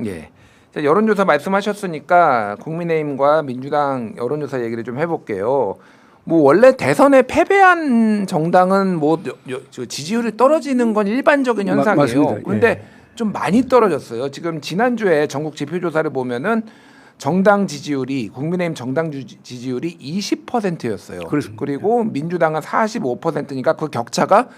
예. 자, 여론조사 말씀하셨으니까 국민의힘과 민주당 여론조사 얘기를 좀 해볼게요. 뭐 원래 대선에 패배한 정당은 뭐 지지율이 떨어지는 건 일반적인 현상이에요. 그런데 예. 좀 많이 떨어졌어요. 지금 지난주에 전국 지표조사를 보면은 정당 지지율이 국민의힘 정당 지지율이 20%였어요. 그렇습니다. 그리고 민주당은 45%니까 그 격차가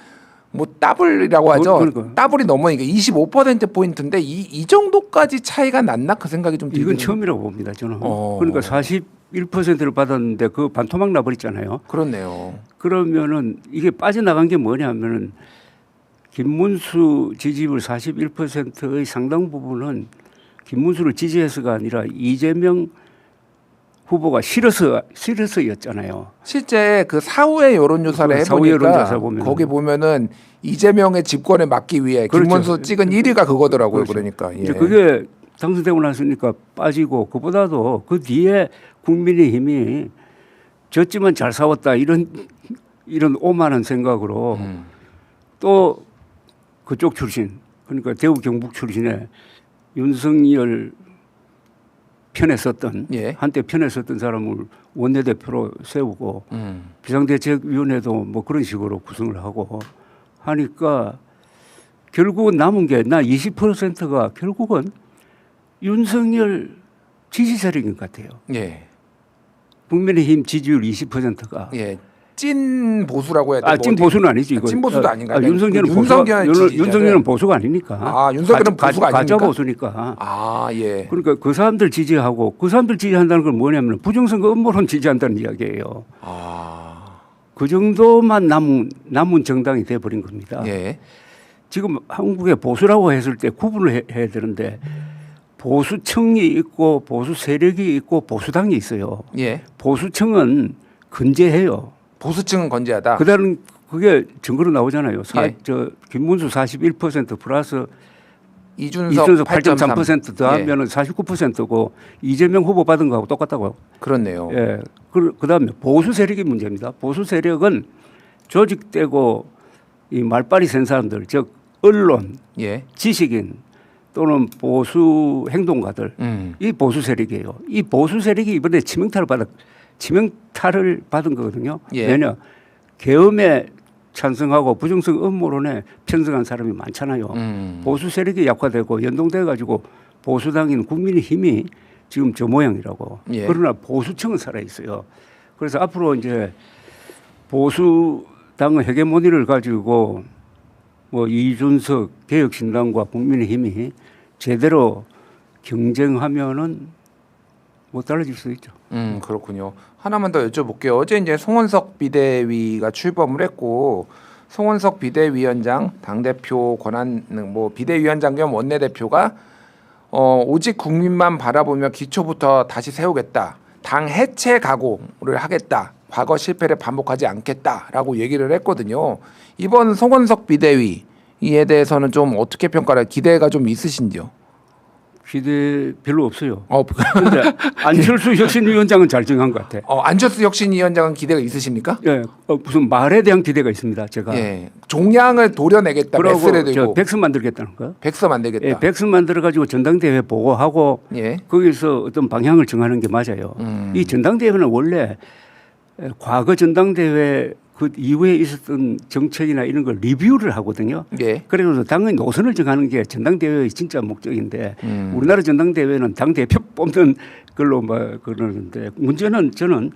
뭐 더블이라고 하죠. 그러니까. 더블이 넘으니까 25% 포인트인데 이 정도까지 차이가 났나 그 생각이 좀 들거든요. 이건 처음이라고 봅니다. 저는. 그러니까 41%를 받았는데 그 반토막 나버렸잖아요. 그렇네요. 그러면은 이게 빠져나간 게 뭐냐면은 김문수 지지율 41%의 상당 부분은 김문수를 지지해서가 아니라 이재명 후보가 싫어서였잖아요. 실제 그 사후의 여론조사를 사후 해보니까 여론조사 보면은. 거기 보면은 이재명의 집권에 막기 위해 그렇죠. 김문수 찍은 1위가 그거더라고요. 그렇죠. 그러니까 예. 이제 그게 당선되고 났으니까 빠지고 그보다도 그 뒤에 국민의힘이 졌지만 잘 싸웠다 이런 오만한 생각으로 또 그쪽 출신 그러니까 대구 경북 출신의 윤석열 편에 섰던 예. 한때 편에 섰던 사람을 원내대표로 세우고 비상대책위원회도 뭐 그런 식으로 구성을 하고 하니까 결국은 남은 게 나 20%가 결국은 윤석열 지지 세력인 것 같아요. 예. 국민의힘 지지율 20%가 예. 찐 보수라고 해야 돼요. 찐 보수는 아니지 이거. 찐 보수도 아닌가요? 윤석열은 윤석열은 보수가 아니니까. 아, 윤석열은 보수가 아닙니까? 가짜 보수니까. 아, 예. 그러니까 그 사람들 지지하고 그 사람들 지지한다는 건 뭐냐면 부정선거 음모론 지지한다는 이야기예요. 아. 그 정도만 남은 정당이 돼버린 겁니다. 예. 지금 한국의 보수라고 했을 때 구분을 해야 되는데 보수층이 있고 보수 세력이 있고 보수당이 있어요. 예. 보수층은 건재해요. 보수층은 건재하다. 그다음 그게 증거로 나오잖아요. 예. 김문수 41% 플러스 이준석 8.3% 더하면은 49%고 이재명 후보 받은 거하고 똑같다고요. 그렇네요. 예. 그다음에 보수 세력이 문제입니다. 보수 세력은 조직되고 이 말빨이 센 사람들, 즉 언론, 예. 지식인 또는 보수 행동가들 이 보수 세력이에요. 이 보수 세력이 이번에 치명타를 받은 거거든요. 예. 왜냐 계엄에 찬성하고 부정성 음모론에 편승한 사람이 많잖아요. 보수 세력이 약화되고 연동돼 가지고 보수당인 국민의힘이 지금 저 모양이라고. 예. 그러나 보수층은 살아 있어요. 그래서 앞으로 이제 보수당의 헤게모니를 가지고 뭐 이준석 개혁신당과 국민의힘이 제대로 경쟁하면은 못 달라질 수 있죠. 그렇군요. 하나만 더 여쭤볼게요. 어제 이제 송원석 비대위가 출범을 했고 송원석 비대위원장 당대표 권한 뭐 비대위원장 겸 원내대표가 오직 국민만 바라보며 기초부터 다시 세우겠다. 당 해체 각오를 하겠다. 과거 실패를 반복하지 않겠다라고 얘기를 했거든요. 이번 송원석 비대위에 대해서는 좀 어떻게 평가를 기대가 좀 있으신지요? 기대 별로 없어요. 그런데 안철수 혁신위원장은 잘 정한 것 같아. 안철수 혁신위원장은 기대가 있으십니까? 예, 무슨 말에 대한 기대가 있습니다. 제가. 예, 종양을 도려내겠다. 그러고 들고. 백서 만들겠다는 거. 백서 만들겠다. 예, 백서 만들어 가지고 전당대회 보고하고 예. 거기서 어떤 방향을 정하는 게 맞아요. 이 전당대회는 원래 과거 전당대회 그 이후에 있었던 정책이나 이런 걸 리뷰를 하거든요. 예. 그래서 당연히 노선을 정하는 게 전당대회의 진짜 목적인데 우리나라 전당대회는 당대표 뽑는 걸로 막 그러는데 문제는 저는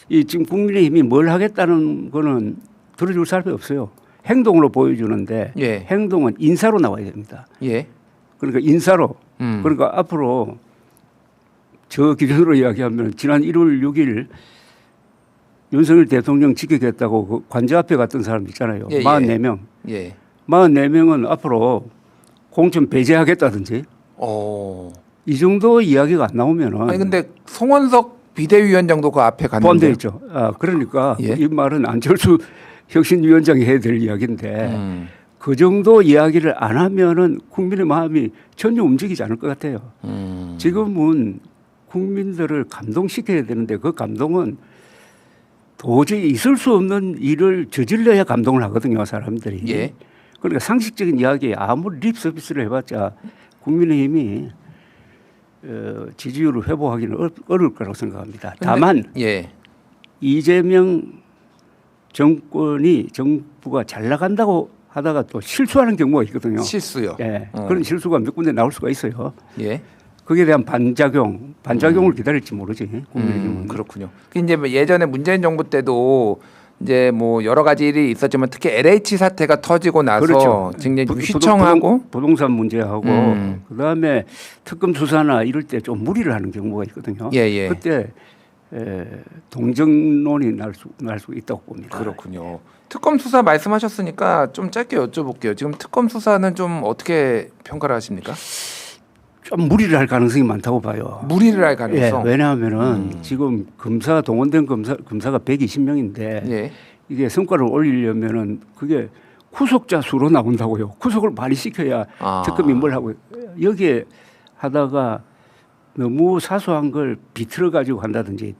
이 지금 국민의힘이 뭘 하겠다는 거는 들어줄 사람이 없어요. 행동으로 보여주는데 예. 행동은 인사로 나와야 됩니다. 예. 그러니까 인사로 그러니까 앞으로 저 기준으로 이야기하면 지난 1월 6일 윤석열 대통령 지키겠다고 그 관저 앞에 갔던 사람 있잖아요. 예, 44명. 예. 44명은 앞으로 공천 배제하겠다든지 이 정도 이야기가 안 나오면은. 아니 근데 송원석 비대위원장도 그 앞에 갔는데 포함되어 있죠. 그러니까 예? 이 말은 안철수 혁신위원장이 해야 될 이야기인데 그 정도 이야기를 안 하면은 국민의 마음이 전혀 움직이지 않을 것 같아요. 지금은 국민들을 감동시켜야 되는데 그 감동은 도저히 있을 수 없는 일을 저질러야 감동을 하거든요, 사람들이. 예. 그러니까 상식적인 이야기에 아무리 립 서비스를 해봤자 국민의힘이 지지율을 회복하기는 어려울 거라고 생각합니다. 다만 예. 이재명 정부가 잘 나간다고 하다가 또 실수하는 경우가 있거든요. 실수요. 예, 그런 실수가 몇 군데 나올 수가 있어요. 예. 거기에 대한 반작용을 기다릴지 모르지. 국민의힘은. 그렇군요. 이제 뭐 예전에 문재인 정부 때도 이제 뭐 여러 가지 일이 있었지만 특히 LH 사태가 터지고 나서 그렇죠. 굉장히 휘청하고 부동산 문제하고 그다음에 특검 수사나 이럴 때 좀 무리를 하는 경우가 있거든요. 예. 그때 동정론이 날 수 있다고 봅니다. 그렇군요. 특검 수사 말씀하셨으니까 좀 짧게 여쭤볼게요. 지금 특검 수사는 좀 어떻게 평가를 하십니까? 좀 무리를 할 가능성이 많다고 봐요. 무리를 할 가능성. 예, 왜냐하면은 지금 동원된 검사가 120명인데 예. 이게 성과를 올리려면은 그게 구속자 수로 나온다고요. 구속을 많이 시켜야 특검이 뭘 하고 여기에 하다가 너무 사소한 걸 비틀어 가지고 한다든지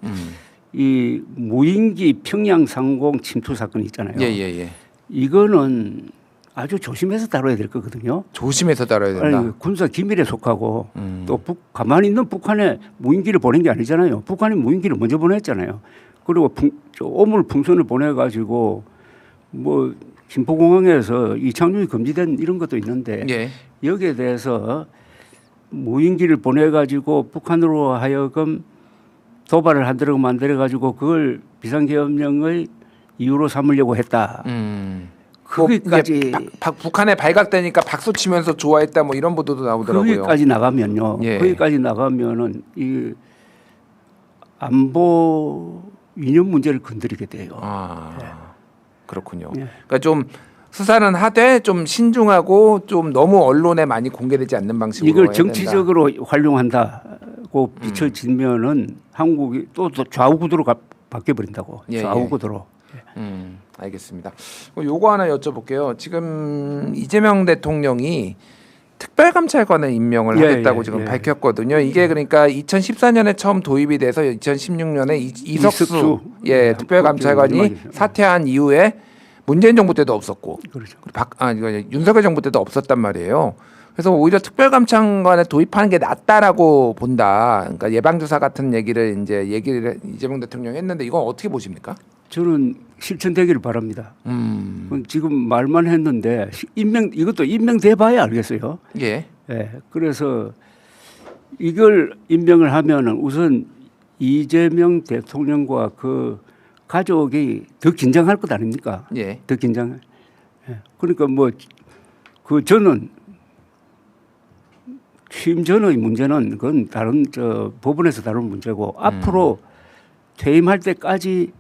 이 무인기 평양 상공 침투 사건 있잖아요. 예. 이거는 아주 조심해서 다뤄야 될 거거든요. 조심해서 다뤄야 된다. 아니, 군사 기밀에 속하고 또 가만히 있는 북한에 무인기를 보낸 게 아니잖아요. 북한이 무인기를 먼저 보냈잖아요. 그리고 오물풍선을 보내가지고 뭐 김포공항에서 이착륙이 금지된 이런 것도 있는데 예. 여기에 대해서 무인기를 보내가지고 북한으로 하여금 도발을 하도록 만들어가지고 그걸 비상계엄령의 이유로 삼으려고 했다. 거기까지 북한에 발각되니까 박수 치면서 좋아했다 뭐 이런 보도도 나오더라고요. 거기까지 나가면요. 예. 거기까지 나가면은 이 안보 이념 문제를 건드리게 돼요. 네. 그렇군요. 예. 그러니까 좀 수사는 하되 좀 신중하고 좀 너무 언론에 많이 공개되지 않는 방식으로 이걸 해야 정치적으로 활용한다고 비춰지면은 한국이 또 좌우 구도로 바뀌어 버린다고. 좌우 구도로. 알겠습니다. 요거 하나 여쭤볼게요. 지금 이재명 대통령이 특별감찰관을 임명을 하겠다고 지금 밝혔거든요. 이게 그러니까 2014년에 처음 도입이 돼서 2016년에 이석수 특별감찰관이 사퇴한 이후에 문재인 정부 때도 없었고, 그렇죠. 이거 윤석열 정부 때도 없었단 말이에요. 그래서 오히려 특별감찰관을 도입하는 게 낫다라고 본다. 그러니까 예방주사 같은 얘기를 이재명 대통령이 했는데 이건 어떻게 보십니까? 저는 실천되기를 바랍니다. 지금 말만 했는데 이것도 임명돼 봐야 알겠어요. 예. 그래서 이걸 임명을 하면은 우선 이재명 대통령과 그 가족이 더 긴장할 것 아닙니까? 예. 더 긴장. 그러니까 저는 취임 전의 문제는 그건 다른 법원에서 다룬 문제고 앞으로 퇴임할 때까지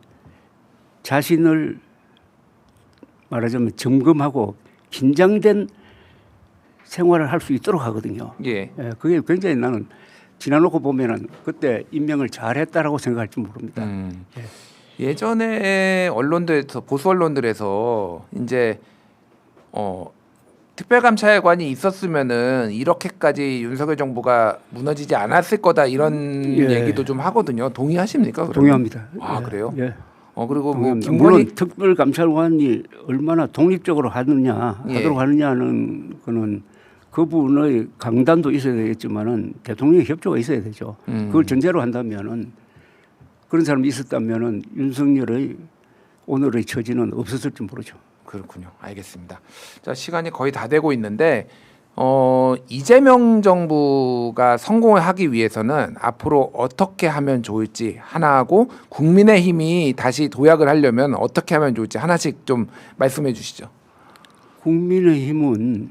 자신을 말하자면 점검하고 긴장된 생활을 할 수 있도록 하거든요. 예. 그게 굉장히 나는 지나놓고 보면은 그때 임명을 잘했다라고 생각할지 모릅니다. 예전에 언론들에서 보수 언론들에서 이제 특별감찰관이 있었으면은 이렇게까지 윤석열 정부가 무너지지 않았을 거다 이런 얘기도 좀 하거든요. 동의하십니까? 그러면? 동의합니다. 그래요? 예. 그리고 물론 특별감찰관이 얼마나 독립적으로 하도록 하느냐는 그는 그분의 강단도 있어야 되겠지만은 대통령의 협조가 있어야 되죠. 그걸 전제로 한다면은 그런 사람이 있었다면은 윤석열의 오늘의 처지는 없었을지 모르죠. 그렇군요. 알겠습니다. 자, 시간이 거의 다 되고 있는데 이재명 정부가 성공을 하기 위해서는 앞으로 어떻게 하면 좋을지 하나 하고 국민의힘이 다시 도약을 하려면 어떻게 하면 좋을지 하나씩 좀 말씀해 주시죠. 국민의힘은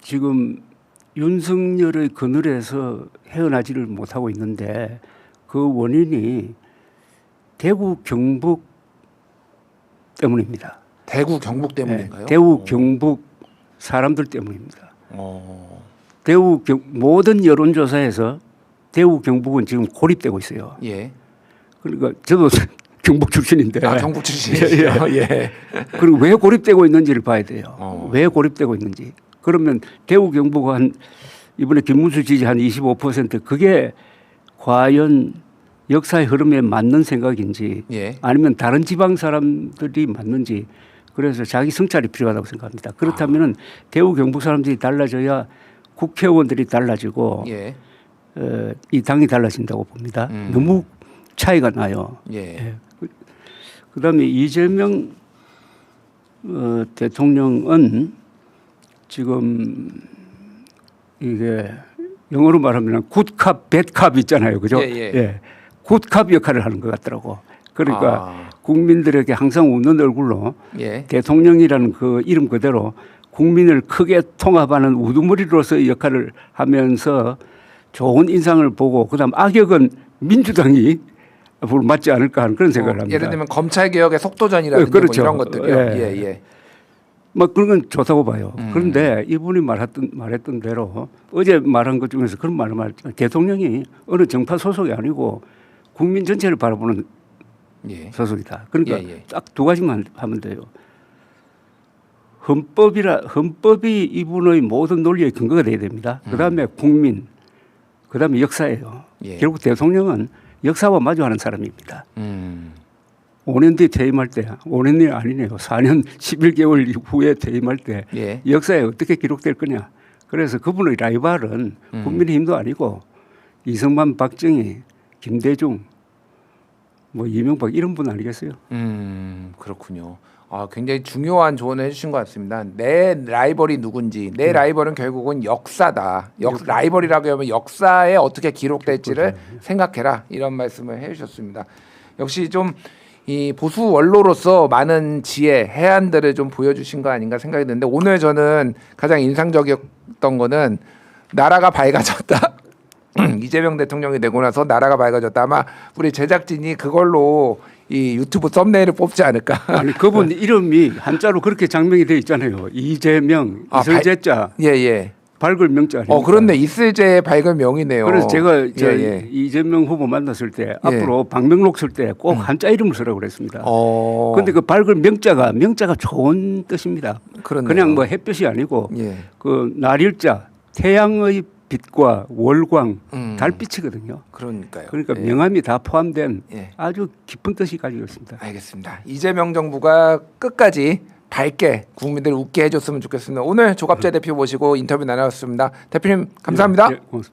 지금 윤석열의 그늘에서 헤어나지를 못하고 있는데 그 원인이 대구 경북 때문입니다. 대구 경북 때문인가요? 대구 경북 사람들 때문입니다. 모든 여론조사에서 대구 경북은 지금 고립되고 있어요. 예. 그러니까 저도 경북 출신인데. 경북 출신이시죠. 예. 그리고 왜 고립되고 있는지를 봐야 돼요. 왜 고립되고 있는지. 그러면 대구 경북은 이번에 김문수 지지 한 25% 그게 과연 역사의 흐름에 맞는 생각인지 아니면 다른 지방 사람들이 맞는지 그래서 자기 성찰이 필요하다고 생각합니다. 그렇다면 대구 경북 사람들이 달라져야 국회의원들이 달라지고 예. 이 당이 달라진다고 봅니다. 너무 차이가 나요. 예. 그다음에 이재명 대통령은 지금 이게 영어로 말하면 굿캅, 배캅 있잖아요, 그죠? 예. 굿캅 역할을 하는 것 같더라고. 그러니까 국민들에게 항상 웃는 얼굴로 예. 대통령이라는 그 이름 그대로 국민을 크게 통합하는 우두머리로서의 역할을 하면서 좋은 인상을 보고 그다음 악역은 민주당이 앞으로 맞지 않을까 하는 그런 생각을 합니다. 예를 들면 검찰 개혁의 속도전이라든지 그렇죠. 뭐 이런 것들이요. 예. 뭐 그런 건 좋다고 봐요. 그런데 이분이 말했던 대로 어제 말한 것 중에서 그런 말을 대통령이 어느 정파 소속이 아니고 국민 전체를 바라보는 소속이다. 그러니까 딱 두 가지만 하면 돼요. 헌법이 이분의 모든 논리의 근거가 돼야 됩니다. 그다음에 국민, 그다음에 역사예요. 결국 대통령은 역사와 마주하는 사람입니다. 5년 뒤에 퇴임할 때, 5년이 아니네요. 4년 11개월 이후에 퇴임할 때 역사에 어떻게 기록될 거냐. 그래서 그분의 라이벌은 국민의힘도 아니고 이승만, 박정희, 김대중, 뭐 이명박 이런 분 아니겠어요? 그렇군요. 굉장히 중요한 조언을 해주신 것 같습니다. 내 라이벌이 누군지, 내 라이벌은 결국은 역사다. 라이벌이라고 하면 역사에 어떻게 기록될지를 생각해라. 이런 말씀을 해주셨습니다. 역시 좀 이 보수 원로로서 많은 지혜, 해안들을 좀 보여주신 거 아닌가 생각이 드는데 오늘 저는 가장 인상적이었던 거는 나라가 밝아졌다. 이재명 대통령이 되고 나서 나라가 밝아졌다. 아마 우리 제작진이 그걸로 이 유튜브 썸네일을 뽑지 않을까. 아니 그분 이름이 한자로 그렇게 장명이 돼 있잖아요. 이재명, 이슬재자. 예. 밝을 명자 아닙니까? 그렇네. 이슬재의 밝을 명이네요. 그래서 제가 이재명 후보 만났을 때 앞으로 박명록 쓸 때 꼭 한자 이름을 쓰라고 그랬습니다. 그런데 그 밝을 명자가 좋은 뜻입니다. 그렇네요. 그냥 뭐 햇볕이 아니고 그 날일자, 태양의 빛과 월광, 달빛이거든요. 그러니까요. 그러니까 명암이 다 포함된 아주 깊은 뜻이 가지고 있습니다. 알겠습니다. 이재명 정부가 끝까지 밝게 국민들을 웃게 해줬으면 좋겠습니다. 오늘 조갑재 대표 모시고 인터뷰 나눴습니다. 대표님 감사합니다. 고맙습니다.